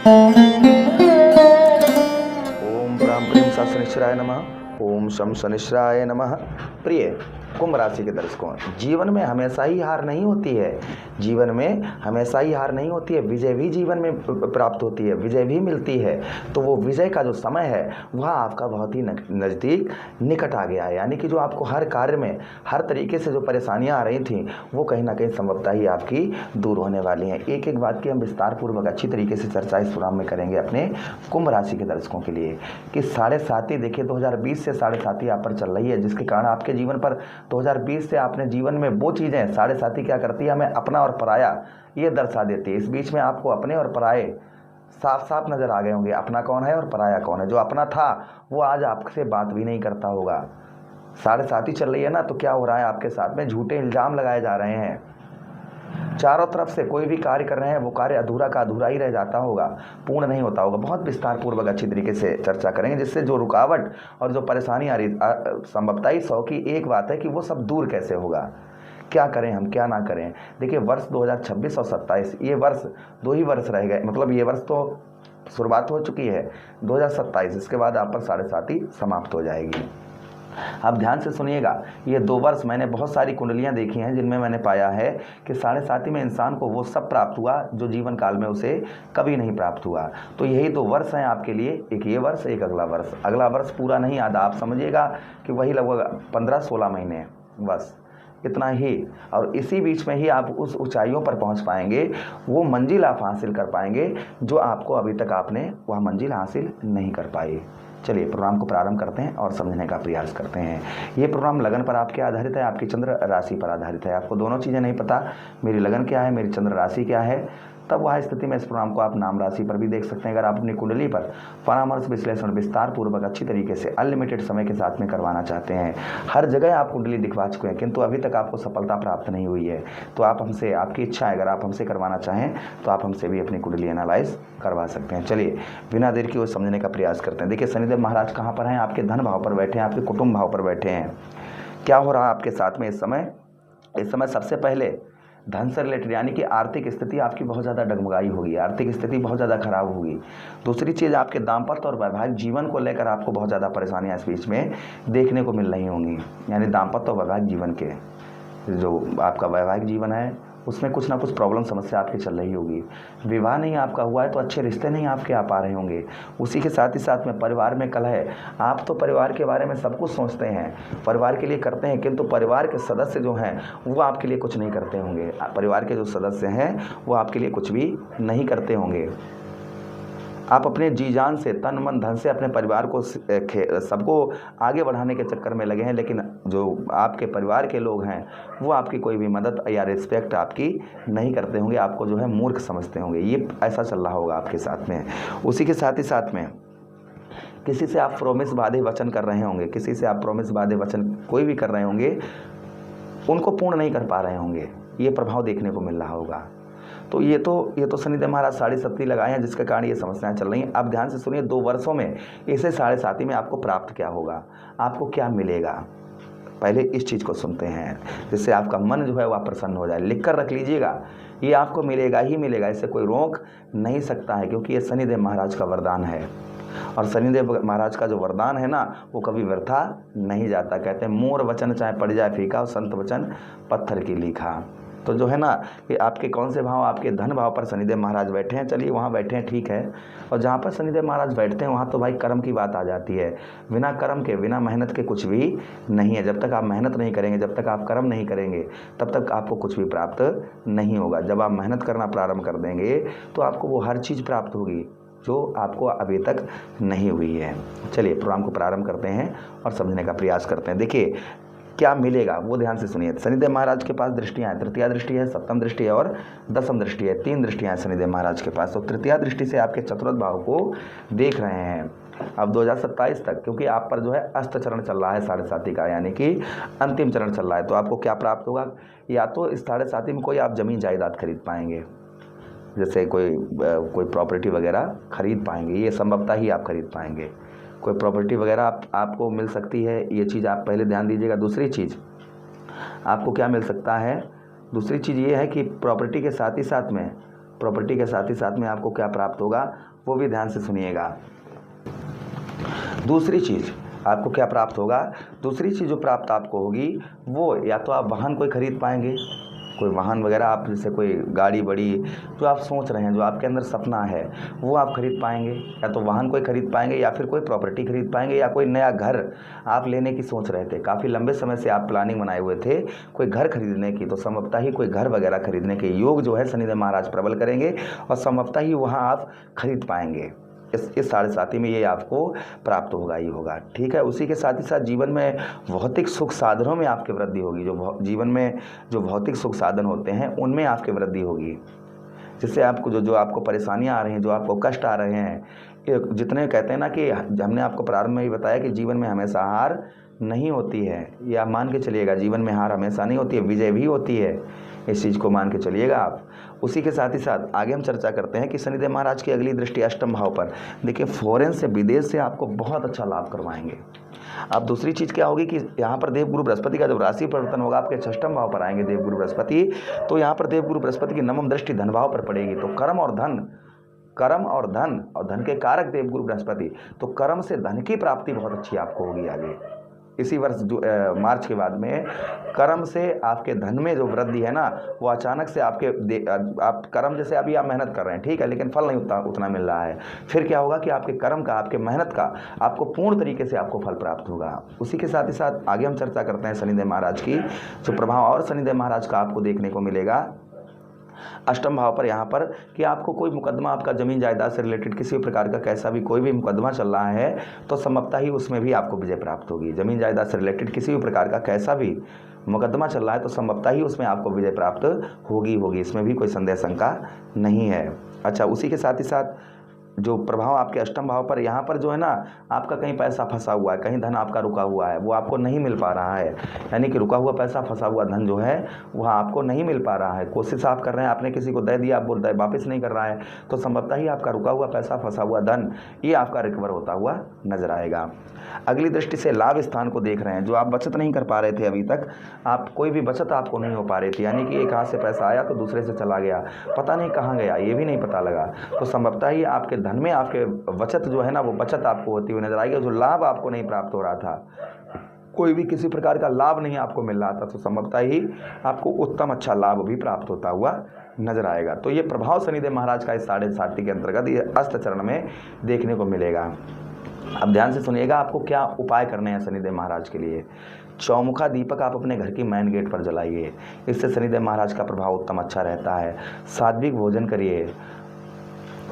ओम प्राम प्रेम सा शनिश्चराय नमः। ओम शम शनिश्चराय नमः। प्रिय कुंभ राशि के दर्शकों, जीवन में हमेशा ही हार नहीं होती है। जीवन में हमेशा ही हार नहीं होती है, विजय भी जीवन में प्राप्त होती है, विजय भी मिलती है। तो वो विजय का जो समय है वह आपका बहुत ही नज़दीक निकट आ गया है। यानी कि जो आपको हर कार्य में हर तरीके से जो परेशानियां आ रही थी वो कहीं ना कहीं संभवतः ही आपकी दूर होने वाली हैं। एक एक बात की हम विस्तार पूर्वक अच्छी तरीके से चर्चा इस प्रोग्राम में करेंगे अपने कुंभ राशि के दर्शकों के लिए कि 7.5 देखिए 2020 से 7.5 आप पर चल रही है, जिसके कारण आपके जीवन पर 2020 से आपने जीवन में वो चीज़ें 7.5 क्या करती है, हमें अपना और पराया ये दर्शा देती है। इस बीच में आपको अपने और पराये साफ साफ नजर आ गए होंगे, अपना कौन है और पराया कौन है। जो अपना था वो आज आपसे बात भी नहीं करता होगा। 7.5 चल रही है ना, तो क्या हो रहा है आपके साथ में, झूठे इल्जाम लगाए जा रहे हैं। चारों तरफ से कोई भी कार्य कर रहे हैं वो कार्य अधूरा का अधूरा ही रह जाता होगा, पूर्ण नहीं होता होगा। बहुत विस्तार पूर्वक अच्छी तरीके से चर्चा करेंगे, जिससे जो रुकावट और जो परेशानी आ रही संभवतः ही 100 की एक बात है कि वो सब दूर कैसे होगा, क्या करें हम क्या ना करें। देखिए वर्ष 2026 और 27 ये वर्ष 2 ही वर्ष रह गए, मतलब ये वर्ष तो शुरुआत हो चुकी है 2027, इसके बाद आप पर 7.5 समाप्त हो जाएगी। अब ध्यान से सुनिएगा, ये 2 वर्ष मैंने बहुत सारी कुंडलियां देखी हैं जिनमें मैंने पाया है कि 7.5 में इंसान को वो सब प्राप्त हुआ जो जीवन काल में उसे कभी नहीं प्राप्त हुआ। तो यही 2 वर्ष हैं आपके लिए, एक ये वर्ष एक अगला वर्ष। अगला वर्ष पूरा नहीं आधा, आप समझिएगा कि वही लगभग 15-16 महीने बस इतना ही। और इसी बीच में ही आप उस ऊंचाइयों पर पहुंच पाएंगे, वो मंजिल आप हासिल कर पाएंगे जो आपको अभी तक आपने वह मंजिल हासिल नहीं कर पाई। चलिए प्रोग्राम को प्रारंभ करते हैं और समझने का प्रयास करते हैं। ये प्रोग्राम लगन पर आपके आधारित है, आपकी चंद्र राशि पर आधारित है। आपको दोनों चीज़ें नहीं पता, मेरी लगन क्या है, मेरी चंद्र राशि क्या है, तब वह स्थिति में इस प्रोग्राम को आप नाम राशि पर भी देख सकते हैं। अगर आप अपनी कुंडली पर परामर्श विश्लेषण विस्तार पूर्वक अच्छी तरीके से अनलिमिटेड समय के साथ में करवाना चाहते हैं, हर जगह आप कुंडली दिखवा चुके हैं किंतु अभी तक आपको सफलता प्राप्त नहीं हुई है, तो आप हमसे, आपकी इच्छा है अगर आप हमसे करवाना चाहें तो आप हमसे भी अपनी कुंडली एनालाइज करवा सकते हैं। चलिए बिना देर की वो समझने का प्रयास करते हैं। देखिए शनिदेव महाराज कहाँ पर हैं, आपके धन भाव पर बैठे हैं, आपके कुटुंब भाव पर बैठे हैं। क्या हो रहा है आपके साथ में इस समय? इस समय सबसे पहले धन से रिलेटेड यानी कि आर्थिक स्थिति आपकी बहुत ज़्यादा डगमगाई होगी, आर्थिक स्थिति बहुत ज़्यादा खराब होगी। दूसरी चीज़, आपके दाम्पत्य और वैवाहिक जीवन को लेकर आपको बहुत ज़्यादा परेशानियां इस बीच में देखने को मिल रही होंगी। यानी दाम्पत्य और वैवाहिक जीवन के जो आपका वैवाहिक जीवन है उसमें कुछ ना कुछ प्रॉब्लम समस्या आपकी चल रही होगी। विवाह नहीं आपका हुआ है तो अच्छे रिश्ते नहीं आपके आ पा रहे होंगे। उसी के साथ ही साथ में परिवार में कलह है। आप तो परिवार के बारे में सब कुछ सोचते हैं, परिवार के लिए करते हैं, किंतु परिवार के सदस्य जो हैं वो आपके लिए कुछ नहीं करते होंगे। परिवार के जो सदस्य हैं वो आपके लिए कुछ भी नहीं करते होंगे। आप अपने जी जान से, तन मन धन से अपने परिवार को सबको आगे बढ़ाने के चक्कर में लगे हैं, लेकिन जो आपके परिवार के लोग हैं वो आपकी कोई भी मदद या रिस्पेक्ट आपकी नहीं करते होंगे, आपको जो है मूर्ख समझते होंगे। ये ऐसा चल रहा होगा आपके साथ में। उसी के साथ ही साथ में किसी से आप प्रॉमिस वादे वचन कर रहे होंगे, किसी से आप प्रॉमिस वादे वचन कोई भी कर रहे होंगे, उनको पूर्ण नहीं कर पा रहे होंगे, ये प्रभाव देखने को मिल रहा होगा। तो ये तो शनिदेव महाराज 7.5 लगाए हैं जिसके कारण ये समस्याएं चल रही हैं। अब ध्यान से सुनिए, 2 वर्षों में इसे 7.5 में आपको प्राप्त क्या होगा, आपको क्या मिलेगा, पहले इस चीज़ को सुनते हैं जिससे आपका मन जो है वह प्रसन्न हो जाए। लिख कर रख लीजिएगा, ये आपको मिलेगा ही मिलेगा, इससे कोई रोक नहीं सकता है, क्योंकि ये शनिदेव महाराज का वरदान है। और शनिदेव महाराज का जो वरदान है ना वो कभी व्यर्था नहीं जाता। कहते हैं मोर वचन चाहे पड़ जाए फीका और संत वचन पत्थर की लिखा। तो जो है ना कि आपके कौन से भाव, आपके धन भाव पर शनिदेव महाराज बैठे हैं, चलिए वहाँ बैठे हैं ठीक है। और जहाँ पर शनिदेव महाराज बैठते हैं वहाँ तो भाई कर्म की बात आ जाती है। बिना कर्म के, बिना मेहनत के कुछ भी नहीं है। जब तक आप मेहनत नहीं करेंगे, जब तक आप कर्म नहीं करेंगे, तब तक आपको कुछ भी प्राप्त नहीं होगा। जब आप मेहनत करना प्रारंभ कर देंगे तो आपको वो हर चीज़ प्राप्त होगी जो आपको अभी तक नहीं हुई है। चलिए प्रोग्राम को प्रारंभ करते हैं और समझने का प्रयास करते हैं। देखिए क्या मिलेगा वो ध्यान से सुनिए। शनिदेव महाराज के पास दृष्टियां हैं, तृतीया दृष्टि है, सप्तम दृष्टि है और दसम दृष्टि है, 3 दृष्टियां हैं शनिदेव महाराज के पास। तो तृतीया दृष्टि से आपके चतुर्थ भाव को देख रहे हैं। अब 2027 तक, क्योंकि आप पर जो है अस्त चरण चल रहा है 7.5 का, यानी कि अंतिम चरण चल रहा है, तो आपको क्या प्राप्त होगा, या तो इस 7.5 में कोई आप जमीन जायदाद खरीद पाएंगे, जैसे कोई प्रॉपर्टी वगैरह खरीद पाएंगे, ये संभवतः ही आप खरीद पाएंगे। कोई प्रॉपर्टी वगैरह आपको मिल सकती है, ये चीज़ आप पहले ध्यान दीजिएगा। दूसरी चीज़ आपको क्या मिल सकता है, दूसरी चीज़ ये है कि प्रॉपर्टी के साथ ही साथ में प्रॉपर्टी के साथ ही साथ में आपको क्या प्राप्त होगा वो भी ध्यान से सुनिएगा। दूसरी चीज़ आपको क्या प्राप्त होगा, दूसरी चीज़ जो प्राप्त आपको होगी वो या तो आप वाहन कोई खरीद पाएंगे, कोई वाहन वगैरह आप जैसे कोई गाड़ी बड़ी जो आप सोच रहे हैं, जो आपके अंदर सपना है वो आप खरीद पाएंगे, या तो वाहन कोई खरीद पाएंगे या फिर कोई प्रॉपर्टी खरीद पाएंगे, या कोई नया घर आप लेने की सोच रहे थे, काफ़ी लंबे समय से आप प्लानिंग बनाए हुए थे कोई घर खरीदने की, तो संभवतः ही कोई घर वगैरह खरीदने के योग जो है शनिदेव महाराज प्रबल करेंगे और संभवतः ही वहाँ आप खरीद पाएंगे। इस 7.5 में ये आपको प्राप्त होगा ही होगा। ठीक है, उसी के साथ ही साथ जीवन में भौतिक सुख साधनों में आपकी वृद्धि होगी। जो जीवन में जो भौतिक सुख साधन होते हैं उनमें आपकी वृद्धि होगी, जिससे आपको जो आपको परेशानियां आ रही हैं, जो आपको कष्ट आ रहे हैं, जितने कहते हैं ना कि हमने आपको प्रारंभ में ही बताया कि जीवन में हमेशा हार नहीं होती है, ये आप मान के चलिएगा। जीवन में हार हमेशा नहीं होती है, विजय भी होती है, इस चीज़ को मान के चलिएगा आप। उसी के साथ ही साथ आगे हम चर्चा करते हैं कि शनिदेव महाराज की अगली दृष्टि अष्टम भाव पर। देखिए, फॉरेन से विदेश से आपको बहुत अच्छा लाभ करवाएंगे। अब दूसरी चीज़ क्या होगी कि यहाँ पर देवगुरु बृहस्पति का जब राशि परिवर्तन होगा, आपके षष्ठम भाव पर आएंगे देवगुरु बृहस्पति, तो यहाँ पर देवगुरु बृहस्पति की नवम दृष्टि धन भाव पर पड़ेगी। तो कर्म और धन के कारक देवगुरु बृहस्पति, तो कर्म से धन की प्राप्ति बहुत अच्छी आपको होगी आगे इसी वर्ष मार्च के बाद में। कर्म से आपके धन में जो वृद्धि है ना, वो अचानक से आप कर्म जैसे अभी आप मेहनत कर रहे हैं, ठीक है, लेकिन फल नहीं उतना मिल रहा है, फिर क्या होगा कि आपके कर्म का, आपके मेहनत का आपको पूर्ण तरीके से आपको फल प्राप्त होगा। उसी के साथ ही साथ आगे हम चर्चा करते हैं शनिदेव महाराज की जो प्रभाव और शनिदेव महाराज का आपको देखने को मिलेगा अष्टम भाव पर। यहाँ पर कि आपको कोई मुकदमा, आपका जमीन जायदाद से रिलेटेड किसी भी प्रकार का कैसा भी कोई भी मुकदमा चल रहा है, तो संभवतः ही उसमें भी आपको विजय प्राप्त होगी। जमीन जायदाद से रिलेटेड किसी भी प्रकार का कैसा भी मुकदमा चल रहा है, तो संभवतः ही उसमें आपको विजय प्राप्त होगी, इसमें भी कोई संदेह शंका नहीं है। अच्छा, उसी के साथ ही साथ जो प्रभाव आपके अष्टम भाव पर, यहाँ पर जो है ना, आपका कहीं पैसा फंसा हुआ है, कहीं धन आपका रुका हुआ है, वो आपको नहीं मिल पा रहा है, यानी कि रुका हुआ पैसा, फंसा हुआ धन जो है वह आपको नहीं मिल पा रहा है। कोशिश आप कर रहे हैं, आपने किसी को दे दिया, आप बोल रहे वापस नहीं कर रहा है, तो संभवतः ही आपका रुका हुआ पैसा, फंसा हुआ धन, ये आपका रिकवर होता हुआ नजर आएगा। अगली दृष्टि से लाभ स्थान को देख रहे हैं। जो आप बचत नहीं कर पा रहे थे अभी तक, आप कोई भी बचत आपको नहीं हो पा रही थी, यानी कि एक हाथ से पैसा आया तो दूसरे से चला गया, पता नहीं कहाँ गया, ये भी नहीं पता लगा, तो संभवतः ही आपके धन में आपके बचत जो है ना, वो बचत आपको होती हुई नजर आएगी। जो लाभ आपको नहीं प्राप्त हो रहा था, कोई भी किसी प्रकार का लाभ नहीं आपको मिल रहा था, तो संभवतः ही आपको उत्तम अच्छा लाभ भी प्राप्त होता हुआ नजर आएगा। तो ये प्रभाव शनिदेव महाराज का इस 7.5 के अंतर्गत ये अस्त चरण में देखने को मिलेगा। अब ध्यान से सुनिएगा, आपको क्या उपाय करने हैं शनिदेव महाराज के लिए। चौमुखा दीपक आप अपने घर की मेन गेट पर जलाइए, इससे शनिदेव महाराज का प्रभाव उत्तम अच्छा रहता है। सात्विक भोजन करिए,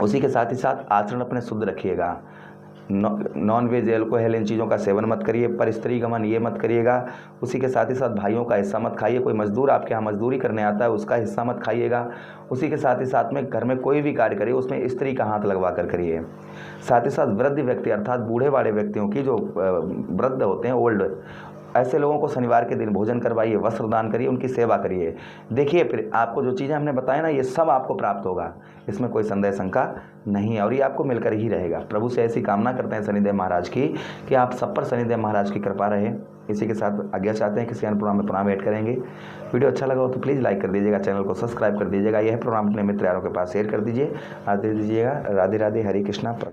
उसी के साथ ही साथ आचरण अपने शुद्ध रखिएगा। नॉन वेज, एल्कोहल, इन चीज़ों का सेवन मत करिए, पर स्त्री गमन ये मत करिएगा। उसी के साथ ही साथ भाइयों का हिस्सा मत खाइए, कोई मजदूर आपके यहाँ मजदूरी करने आता है उसका हिस्सा मत खाइएगा। उसी के साथ ही साथ में घर में कोई भी कार्य करिए उसमें स्त्री का हाथ लगवा कर करिए। साथ ही साथ वृद्ध व्यक्ति अर्थात बूढ़े बाड़े व्यक्तियों की, जो वृद्ध होते हैं, ओल्ड, ऐसे लोगों को शनिवार के दिन भोजन करवाइए, वस्त्र दान करिए, उनकी सेवा करिए। देखिए, फिर आपको जो चीज़ें हमने बताया ना, ये सब आपको प्राप्त होगा, इसमें कोई संदेह शंका नहीं है, और ये आपको मिलकर ही रहेगा। प्रभु से ऐसी कामना करते हैं शनिदेव महाराज की कि आप सब पर शनिदेव महाराज की कृपा रहे। इसी के साथ आज्ञा चाहते हैं, किसी अन्य प्रोग्राम में पुनः वेट करेंगे। वीडियो अच्छा लगा हो तो प्लीज़ लाइक कर दीजिएगा, चैनल को सब्सक्राइब कर दीजिएगा, यह प्रोग्राम अपने मित्र यारों के पास शेयर कर दीजिए। आदेश दीजिएगा। राधे राधे, हरे कृष्णा।